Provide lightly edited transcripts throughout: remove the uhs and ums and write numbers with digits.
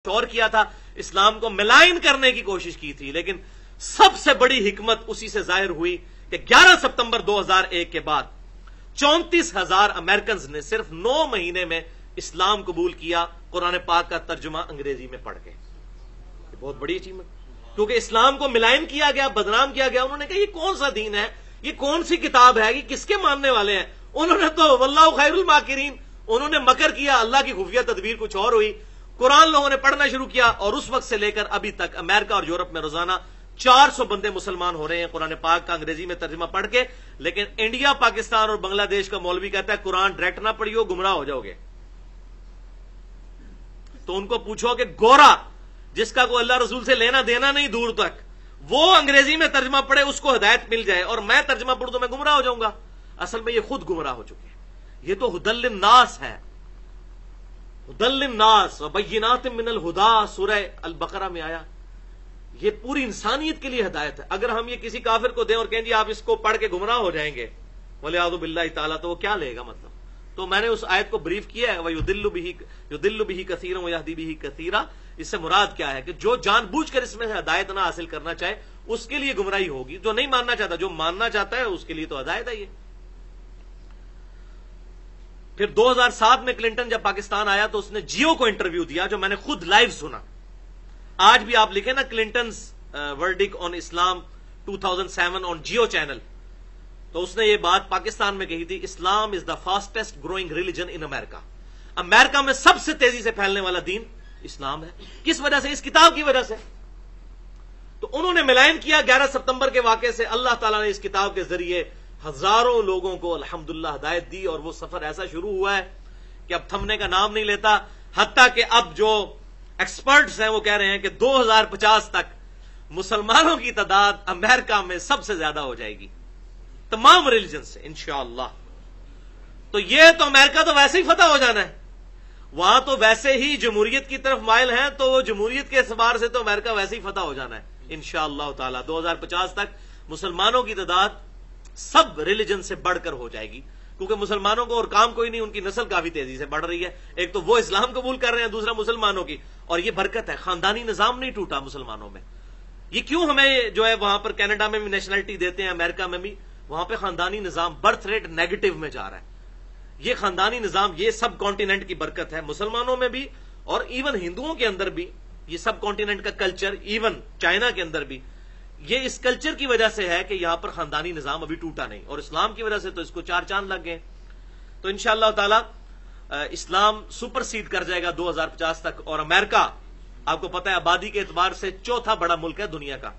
اور کیا تھا، اسلام کو ملائن کرنے کی کوشش کی تھی، لیکن سب سے بڑی حکمت اسی سے ظاہر ہوئی کہ 11 ستمبر 2001 کے بعد 34,000 امریکنز نے صرف 9 مہینے میں اسلام قبول کیا، قرآن پاک کا ترجمہ انگریزی میں پڑھ کے۔ یہ بہت بڑی اچیومنٹ، کیونکہ اسلام کو ملائن کیا گیا، بدنام کیا گیا۔ انہوں نے کہا یہ کون سا دین ہے، یہ کون سی کتاب ہے، یہ کس کے ماننے والے ہیں؟ انہوں نے تو واللہ خیر الماکرین، انہوں نے مکر کیا، اللہ کی خفیہ تدبیر کچھ اور ہوئی۔ قرآن لوگوں نے پڑھنا شروع کیا، اور اس وقت سے لے کر ابھی تک امریکہ اور یورپ میں روزانہ 400 بندے مسلمان ہو رہے ہیں قرآن پاک کا انگریزی میں ترجمہ پڑھ کے۔ لیکن انڈیا، پاکستان اور بنگلہ دیش کا مولوی کہتا ہے قرآن ڈائریکٹ نہ پڑھیو، گمراہ ہو جاؤ گے۔ تو ان کو پوچھو کہ گورا جس کا کوئی اللہ رسول سے لینا دینا نہیں دور تک، وہ انگریزی میں ترجمہ پڑھے، اس کو ہدایت مل جائے، اور میں ترجمہ پڑھوں تو میں گمراہ ہو جاؤں گا۔ اصل میں یہ خود گمراہ ہو چکے ہیں۔ یہ تو ہدی للناس ہے، ہدی للناس وبینات من الہدی، سورہ البقرہ میں آیا۔ یہ پوری انسانیت کے لیے ہدایت ہے۔ اگر ہم یہ کسی کافر کو دیں اور کہیں جی آپ اس کو پڑھ کے گمراہ ہو جائیں گے ولیعوذ باللہ تعالیٰ، تو وہ کیا لے گا مطلب؟ تو میں نے اس آیت کو بریف کیا ہے، وَيُضِلُّ بِهِ كَثِيرًا وَيَهْدِي بِهِ كَثِيرًا۔ اس سے مراد کیا ہے کہ جو جان بوجھ کر اس میں ہدایت نہ حاصل کرنا چاہے اس کے لیے گمراہی ہوگی، جو نہیں ماننا چاہتا، جو ماننا چاہتا ہے اس کے لیے تو ہدایت ہے یہ۔ پھر 2007 میں کلنٹن جب پاکستان آیا تو اس نے جیو کو انٹرویو دیا، جو میں نے خود لائیو سنا۔ آج بھی آپ لکھیں نا کلنٹنز ورڈک آن اسلام 2007 آن جیو چینل، تو اس نے یہ بات پاکستان میں کہی تھی، اسلام از دا فاسٹسٹ گروئنگ ریلیجن ان امریکہ۔ امریکہ میں سب سے تیزی سے پھیلنے والا دین اسلام ہے۔ کس وجہ سے؟ اس کتاب کی وجہ سے۔ تو انہوں نے ملائن کیا 11 ستمبر کے واقعے سے۔ اللہ تعالیٰ نے اس کتاب کے ذریعے ہزاروں لوگوں کو الحمدللہ ہدایت دی، اور وہ سفر ایسا شروع ہوا ہے کہ اب تھمنے کا نام نہیں لیتا۔ حتیٰ کہ اب جو ایکسپرٹس ہیں وہ کہہ رہے ہیں کہ 2050 تک مسلمانوں کی تعداد امریکہ میں سب سے زیادہ ہو جائے گی، تمام ریلیجن سے انشاءاللہ۔ تو یہ تو امریکہ تو ویسے ہی فتح ہو جانا ہے، وہاں تو ویسے ہی جمہوریت کی طرف مائل ہیں، تو وہ جمہوریت کے اعتبار سے تو امریکہ ویسے ہی فتح ہو جانا ہے انشاءاللہ تعالی۔ 2050 تک مسلمانوں کی تعداد سب ریلیجن سے بڑھ کر ہو جائے گی، کیونکہ مسلمانوں کو اور کام کوئی نہیں، ان کی نسل کافی تیزی سے بڑھ رہی ہے۔ ایک تو وہ اسلام قبول کر رہے ہیں، دوسرا مسلمانوں کی، اور یہ برکت ہے، خاندانی نظام نہیں ٹوٹا مسلمانوں میں۔ یہ کیوں ہمیں جو ہے وہاں پر کینیڈا میں بھی نیشنلٹی دیتے ہیں، امریکہ میں بھی، وہاں پہ خاندانی نظام برتھ ریٹ نیگیٹو میں جا رہا ہے۔ یہ خاندانی نظام، یہ سب کانٹیننٹ کی برکت ہے، مسلمانوں میں بھی اور ایون ہندوؤں کے اندر بھی۔ یہ سب کانٹیننٹ کا کلچر، ایون چائنا کے اندر بھی، یہ اس کلچر کی وجہ سے ہے کہ یہاں پر خاندانی نظام ابھی ٹوٹا نہیں، اور اسلام کی وجہ سے تو اس کو 4 چاند لگ گئے۔ تو انشاءاللہ تعالی اسلام سپر سیڈ کر جائے گا 2050 تک، اور امریکہ آپ کو پتا ہے آبادی کے اعتبار سے 4تھا بڑا ملک ہے دنیا کا،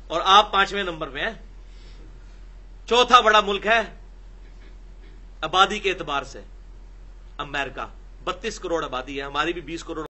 اور آپ 5ویں نمبر میں ہیں۔ 4تھا بڑا ملک ہے آبادی کے اعتبار سے امریکہ، 32 کروڑ آبادی ہے، ہماری بھی 20 کروڑ